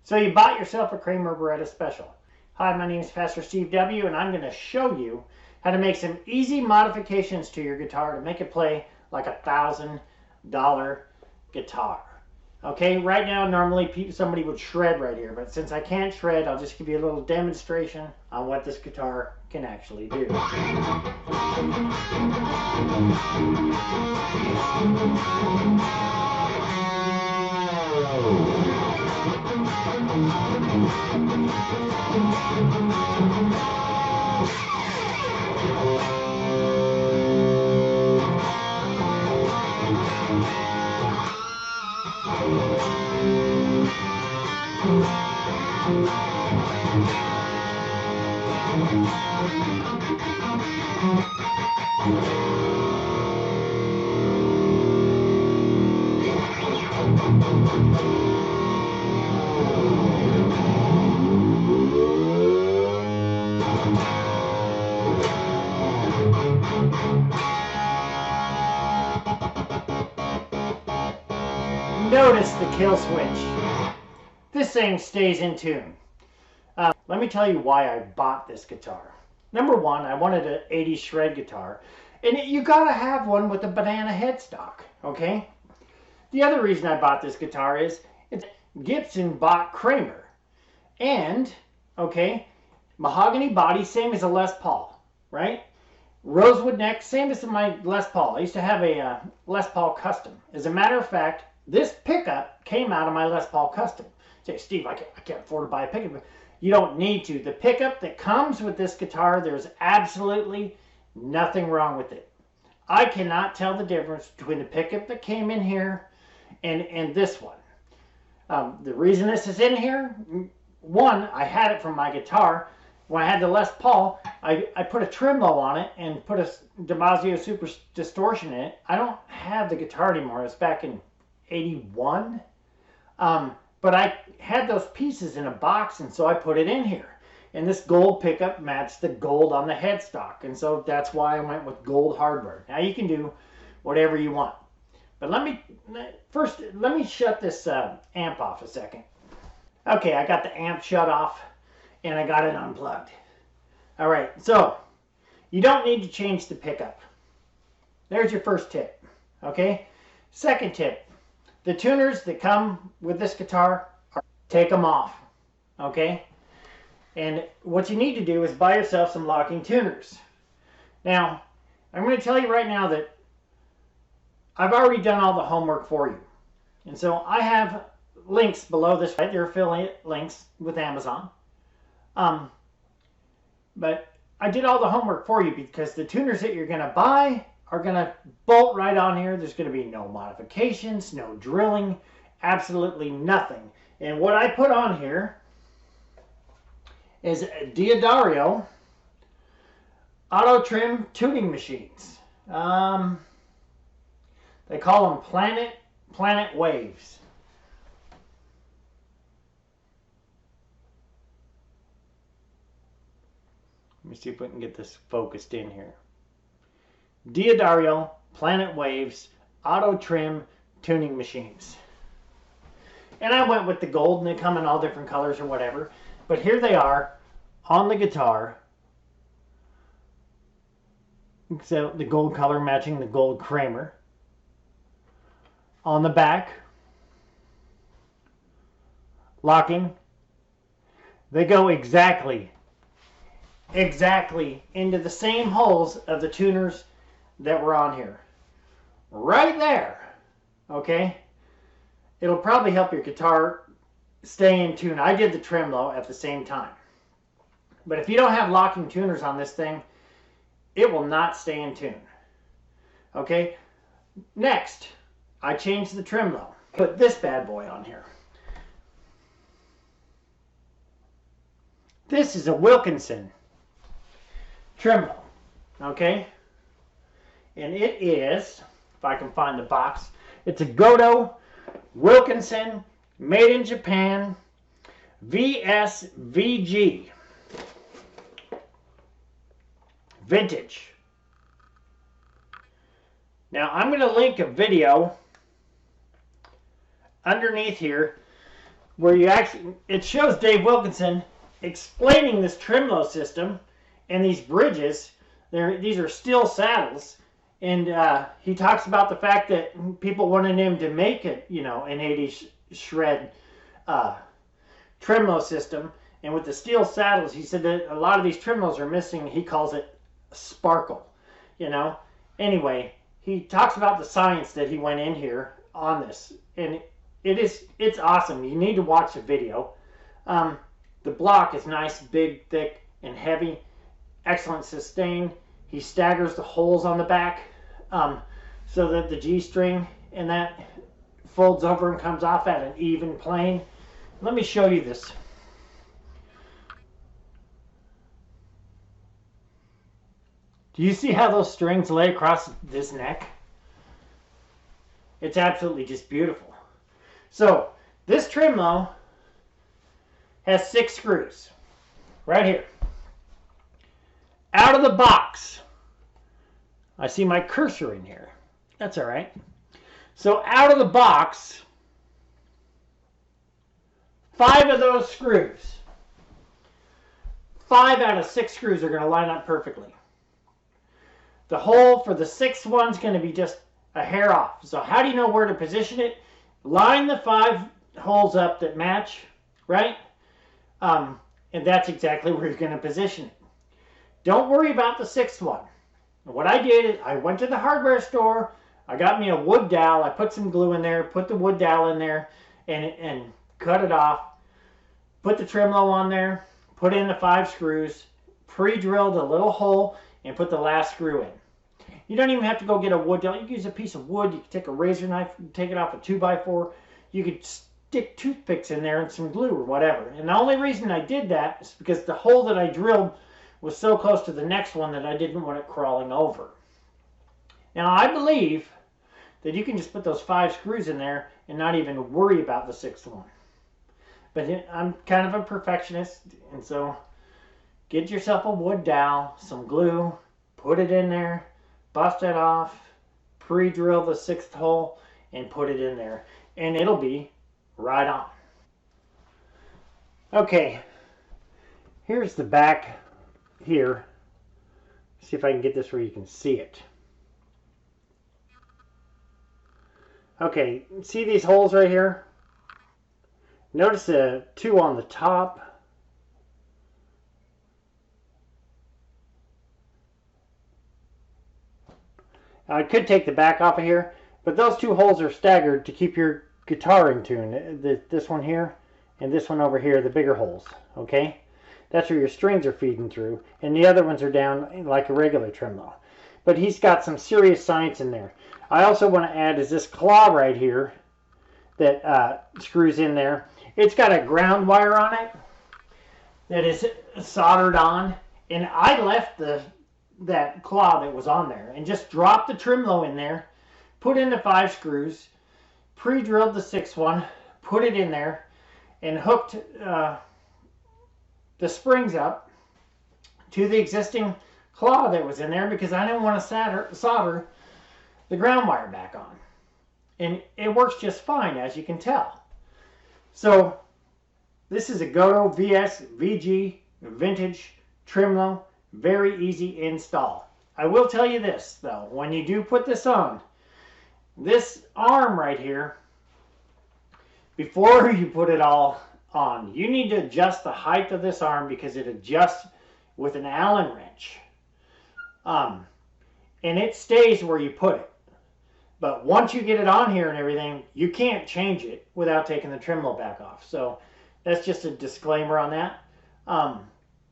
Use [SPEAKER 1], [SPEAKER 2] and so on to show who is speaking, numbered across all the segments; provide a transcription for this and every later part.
[SPEAKER 1] So you bought yourself a Kramer Baretta Special. Hi, my name is Pastor Steve W. and I'm going to show you how to make some easy modifications to your guitar to make it play like $1,000 guitar. Okay, right now normally somebody would shred right here, but since I can't shred, I'll just give you a little demonstration on what this guitar can actually do. Notice the kill switch. This thing stays in tune. Let me tell you why I bought this guitar. Number one, I wanted an 80s shred guitar, and you gotta have one with a banana headstock, okay? The other reason I bought this guitar is it's Gibson bought Kramer, and, okay, mahogany body, same as a Les Paul, right? Rosewood neck, same as my Les Paul. I used to have a Les Paul Custom. As a matter of fact, this pickup came out of my Les Paul Custom. Say, Steve, I can't afford to buy a pickup. You don't need to. The pickup that comes with this guitar, there's absolutely nothing wrong with it. I cannot tell the difference between the pickup that came in here and this one. The reason this is in here, one, I had it from my guitar. When I had the Les Paul, I put a Tremolo on it and put a DiMaggio Super Distortion in it. I don't have the guitar anymore. It's back in 81. But I had those pieces in a box, and so I put it in here. And this gold pickup matched the gold on the headstock, and so that's why I went with gold hardware. Now you can do whatever you want. But let me shut this amp off a second. Okay, I got the amp shut off, and I got it unplugged. All right, so you don't need to change the pickup. There's your first tip, okay? Second tip. The tuners that come with this guitar, take them off, okay? And what you need to do is buy yourself some locking tuners. Now, I'm going to tell you right now that I've already done all the homework for you. And so I have links below this, right? They're affiliate links with Amazon. But I did all the homework for you because the tuners that you're going to buy are going to bolt right on here. There's going to be no modifications, no drilling, absolutely nothing. And what I put on here is D'Addario auto trim tuning machines. They call them Planet Waves. Let me see if we can get this focused in here. D'Addario Planet Waves auto trim tuning machines. And I went with the gold, and they come in all different colors or whatever. But here they are on the guitar. So the gold color matching the gold Kramer. On the back, locking. They go exactly into the same holes of the tuners that were on here. Right there. Okay? It'll probably help your guitar stay in tune. I did the tremolo at the same time. But if you don't have locking tuners on this thing, it will not stay in tune. Okay? Next, I changed the tremolo. Put this bad boy on here. This is a Wilkinson tremolo. Okay? And it is, if I can find the box, it's a Gotoh Wilkinson, made in Japan, VSVG. Vintage. Now I'm going to link a video underneath here where you actually, it shows Dave Wilkinson explaining this Tremolo system and these bridges. These are steel saddles, and he talks about the fact that people wanted him to make it, you know, an 80 shred Tremolo system. And with the steel saddles, he said that a lot of these Tremolos are missing. He calls it sparkle, you know. Anyway, he talks about the science that he went in here on this, and it's awesome. You need to watch the video. The block is nice, big, thick, and heavy. Excellent sustain. He staggers the holes on the back so that the G-string and that folds over and comes off at an even plane. Let me show you this. Do you see how those strings lay across this neck? It's absolutely just beautiful. So this Tremolo has 6 screws right here. Out of the box, I see my cursor in here. That's all right. So out of the box, 5 of those screws, 5 out of 6 screws are going to line up perfectly. The hole for the 6th one's going to be just a hair off. So how do you know where to position it? Line the 5 holes up that match, right? And that's exactly where you're going to position it. Don't worry about the 6th one. What I did is I went to the hardware store. I got me a wood dowel. I put some glue in there, put the wood dowel in there, and cut it off. Put the Tremolo on there, put in the 5 screws, pre-drilled a little hole, and put the last screw in. You don't even have to go get a wood dowel. You can use a piece of wood. You can take a razor knife, take it off a 2x4. You could stick toothpicks in there and some glue or whatever. And the only reason I did that is because the hole that I drilled was so close to the next one that I didn't want it crawling over. Now I believe that you can just put those 5 screws in there and not even worry about the 6th one. But I'm kind of a perfectionist, and so get yourself a wood dowel, some glue, put it in there, bust it off, pre-drill the 6th hole, and put it in there. And it'll be right on. Okay, here's the back here. See if I can get this where you can see it. Okay, see these holes right here? Notice the 2 on the top. I could take the back off of here, but those 2 holes are staggered to keep your guitar in tune. This one here and this one over here, the bigger holes, okay? That's where your strings are feeding through, and the other ones are down like a regular tremolo. But he's got some serious science in there. I also want to add is this claw right here that screws in there. It's got a ground wire on it that is soldered on, and I left that claw that was on there and just dropped the tremolo in there, put in the 5 screws, pre-drilled the 6th one, put it in there, and hooked the springs up to the existing claw that was in there because I didn't want to solder the ground wire back on. And it works just fine, as you can tell. So this is a Gotoh VSVG vintage tremolo. Very easy install. I will tell you this though, when you do put this on, this arm right here, before you put it all on, you need to adjust the height of this arm because it adjusts with an Allen wrench. And it stays where you put it. But once you get it on here and everything, you can't change it without taking the tremolo back off. So that's just a disclaimer on that.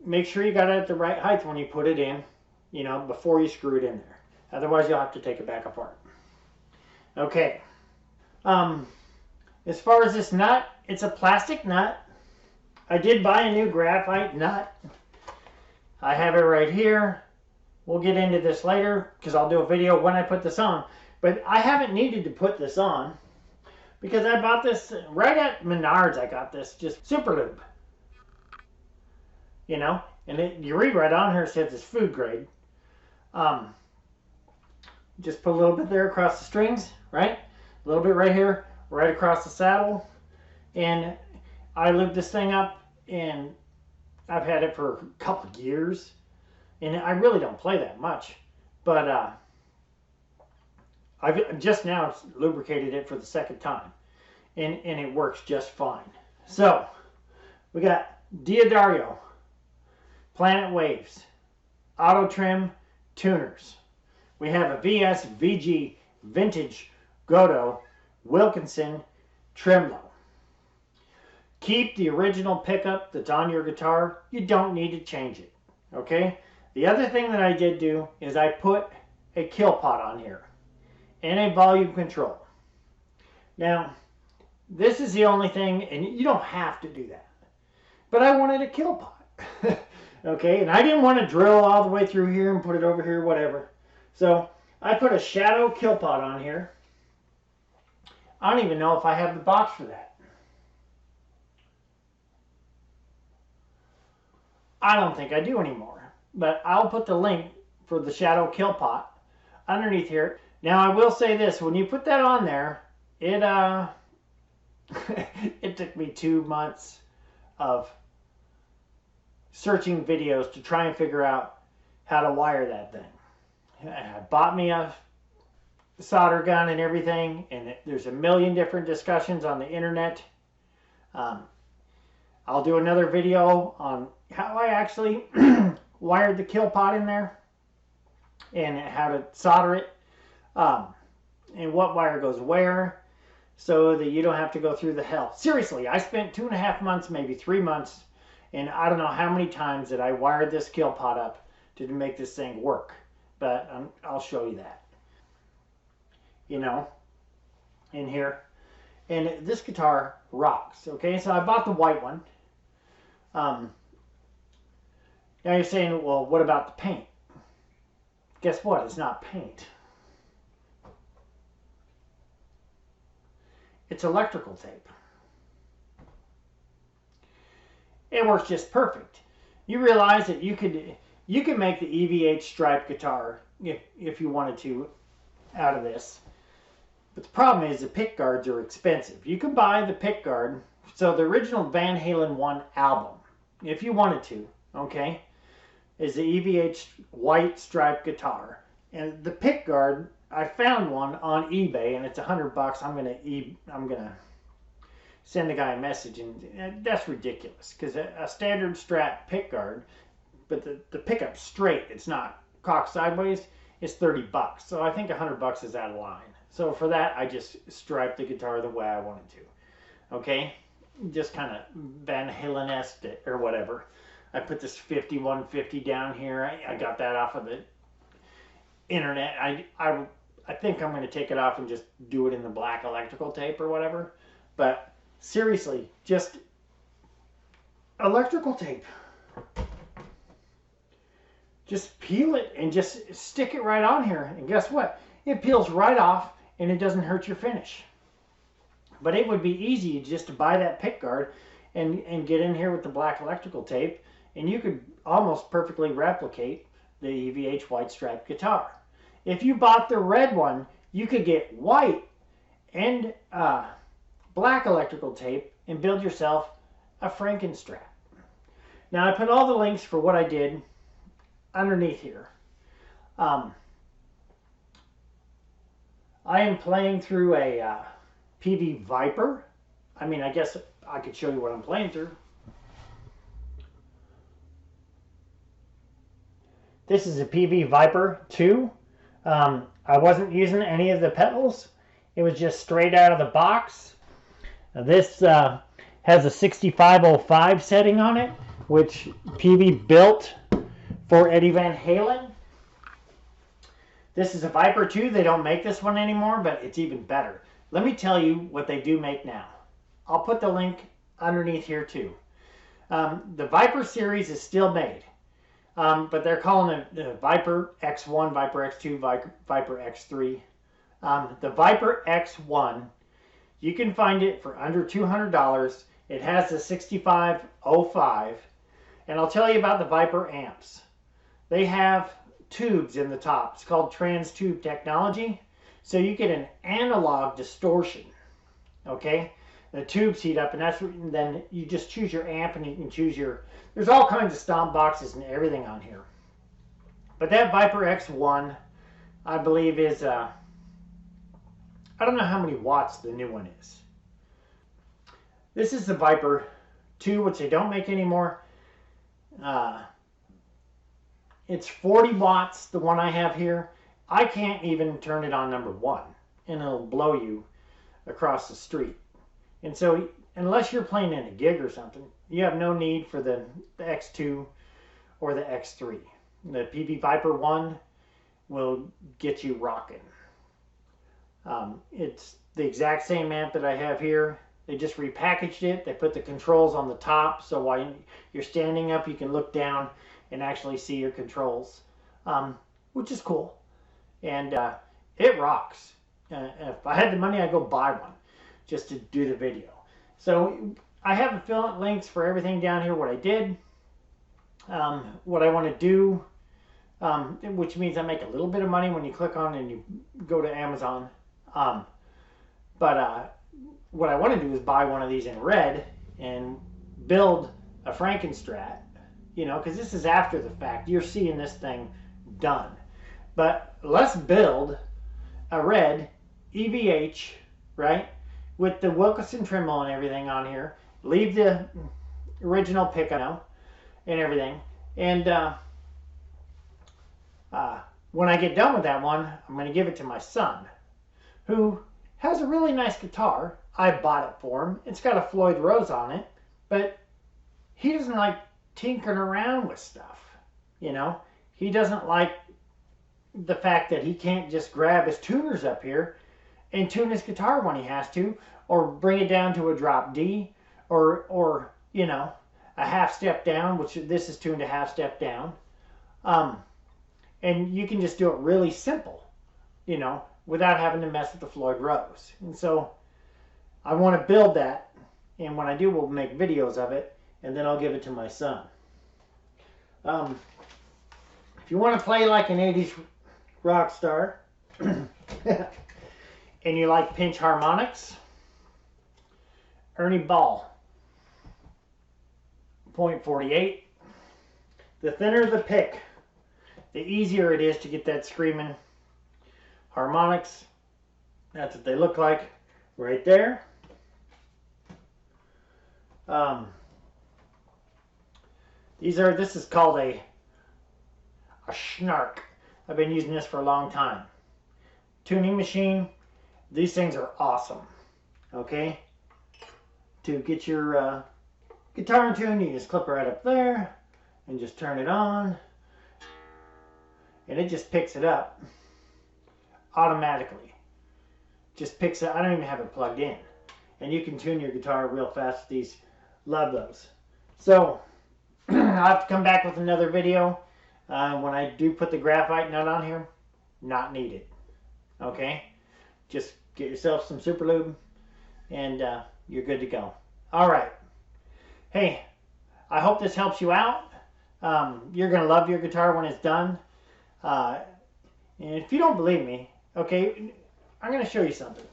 [SPEAKER 1] Make sure you got it at the right height when you put it in, you know, before you screw it in there. Otherwise, you'll have to take it back apart. Okay. As far as this nut, it's a plastic nut. I did buy a new graphite nut. I have it right here. We'll get into this later because I'll do a video when I put this on. But I haven't needed to put this on because I bought this right at Menards. I got this, just Super Lube. You know, and you read right on here, it says it's food grade. Just put a little bit there across the strings, right? A little bit right here, right across the saddle. And I lubed this thing up, and I've had it for a couple of years, and I really don't play that much, but I've just now lubricated it for the second time, and it works just fine. So we got Diodario, Planet Waves, Auto Trim tuners. We have a VSVG vintage Gotoh Wilkinson Tremolo. Keep the original pickup that's on your guitar. You don't need to change it. Okay? The other thing that I did do is I put a kill pot on here and a volume control. Now, this is the only thing, and you don't have to do that, but I wanted a kill pot. Okay, and I didn't want to drill all the way through here and put it over here, whatever. So I put a shadow kill pot on here. I don't even know if I have the box for that. I don't think I do anymore, but I'll put the link for the shadow kill pot underneath here. Now I will say this, when you put that on there, it it took me 2 months of searching videos to try and figure out how to wire that thing. I bought me a solder gun and everything, and there's a million different discussions on the internet. I'll do another video on how I actually wired the kill pot in there and how to solder it, and what wire goes where, so that you don't have to go through the hell. Seriously, I spent 2.5 months, maybe 3 months, and I don't know how many times that I wired this kill pot up to make this thing work. But I'll show you that. You know, in here. And this guitar rocks. Okay, so I bought the white one. Now you're saying, well, what about the paint? Guess what? It's not paint. It's electrical tape. It works just perfect. You realize that you could make the EVH striped guitar if you wanted to out of this. But the problem is the pick guards are expensive. You can buy the pick guard. So the original Van Halen 1 album, if you wanted to, okay, is the EVH white striped guitar. And the pick guard, I found one on eBay, and it's $100. I'm gonna send the guy a message, and that's ridiculous, because a standard Strat pick guard, but the pickup's straight, it's not cocked sideways, it's $30. So I think $100 is out of line. So for that, I just striped the guitar the way I wanted to. Okay, just kind of Van Halen-esque it or whatever. I put this 5150 down here. I got that off of the internet. I think I'm going to take it off and just do it in the black electrical tape or whatever. But seriously, just electrical tape. Just peel it and just stick it right on here. And guess what? It peels right off and it doesn't hurt your finish. But it would be easy just to buy that pick guard and get in here with the black electrical tape, and you could almost perfectly replicate the EVH white striped guitar. If you bought the red one, you could get white and black electrical tape and build yourself a Frankenstrat. Now I put all the links for what I did underneath here. I am playing through a Peavey VYPYR. I mean, I guess I could show you what I'm playing through. This is a Peavey VYPYR 2. I wasn't using any of the pedals. It was just straight out of the box. This has a 6505 setting on it, which Peavey built for Eddie Van Halen. This is a VYPYR 2. They don't make this one anymore, but it's even better. Let me tell you what they do make now. I'll put the link underneath here too. The VYPYR series is still made, but they're calling it the VYPYR X1, VYPYR X2, VYPYR X3. The VYPYR X1, you can find it for under $200. It has the 6505, and I'll tell you about the VYPYR amps. They have tubes in the top. It's called trans tube technology. So you get an analog distortion. Okay? The tubes heat up, and then you just choose your amp, and you can choose your. There's all kinds of stomp boxes and everything on here. But that VYPYR X1, I believe, is I don't know how many watts the new one is. This is the VYPYR 2, which they don't make anymore. It's 40 watts, the one I have here. I can't even turn it on number 1, and it'll blow you across the street. And so, unless you're playing in a gig or something, you have no need for the X2 or the X3. The Peavey VYPYR 1 will get you rocking. It's the exact same amp that I have here. They just repackaged it. They put the controls on the top, so while you're standing up, you can look down and actually see your controls, which is cool. And it rocks. If I had the money, I'd go buy one just to do the video. So I have affiliate links for everything down here, what I did, what I want to do, which means I make a little bit of money when you click on and you go to Amazon. But what I want to do is buy one of these in red and build a Frankenstrat, you know, because this is after the fact. You're seeing this thing done. But let's build a red EVH, right, with the Wilkinson Tremolo and everything on here. Leave the original pickup and everything. And when I get done with that one, I'm going to give it to my son, who has a really nice guitar. I bought it for him. It's got a Floyd Rose on it, but he doesn't like tinkering around with stuff, you know. He doesn't like the fact that he can't just grab his tuners up here and tune his guitar when he has to, or bring it down to a drop D, or you know, a half step down, which this is tuned a half step down. And you can just do it really simple, you know, without having to mess with the Floyd Rose. And so I want to build that, and when I do, we'll make videos of it, and then I'll give it to my son. If you want to play like an 80s rock star and you like pinch harmonics, Ernie Ball, .48. The thinner the pick, the easier it is to get that screaming harmonics. That's what they look like right there. This is called a Schnark. I've been using this for a long time. Tuning machine. These things are awesome. Okay? To get your guitar in tune, you just clip it right up there and just turn it on. And it just picks it up automatically. Just picks it. I don't even have it plugged in. And you can tune your guitar real fast with these. Love those. So I'll have to come back with another video when I do put the graphite nut on here. Not needed. Okay? Just get yourself some Super Lube and you're good to go. Alright. Hey, I hope this helps you out. You're going to love your guitar when it's done. And if you don't believe me, okay, I'm going to show you something.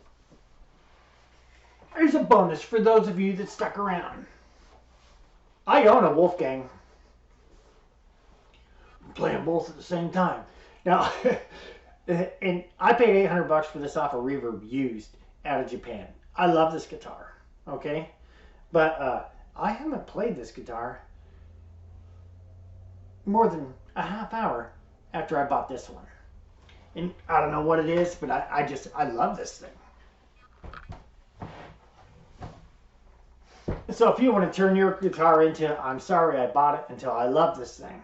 [SPEAKER 1] Here's a bonus for those of you that stuck around. I own a Wolfgang. I'm playing both at the same time. Now, and I paid $800 for this off of Reverb used out of Japan. I love this guitar, okay? But I haven't played this guitar more than a half hour after I bought this one. And I don't know what it is, but I love this thing. So if you want to turn your guitar into, I'm sorry I bought it until I love this thing,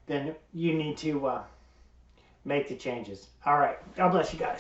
[SPEAKER 1] then you need to make the changes. All right. God bless you guys.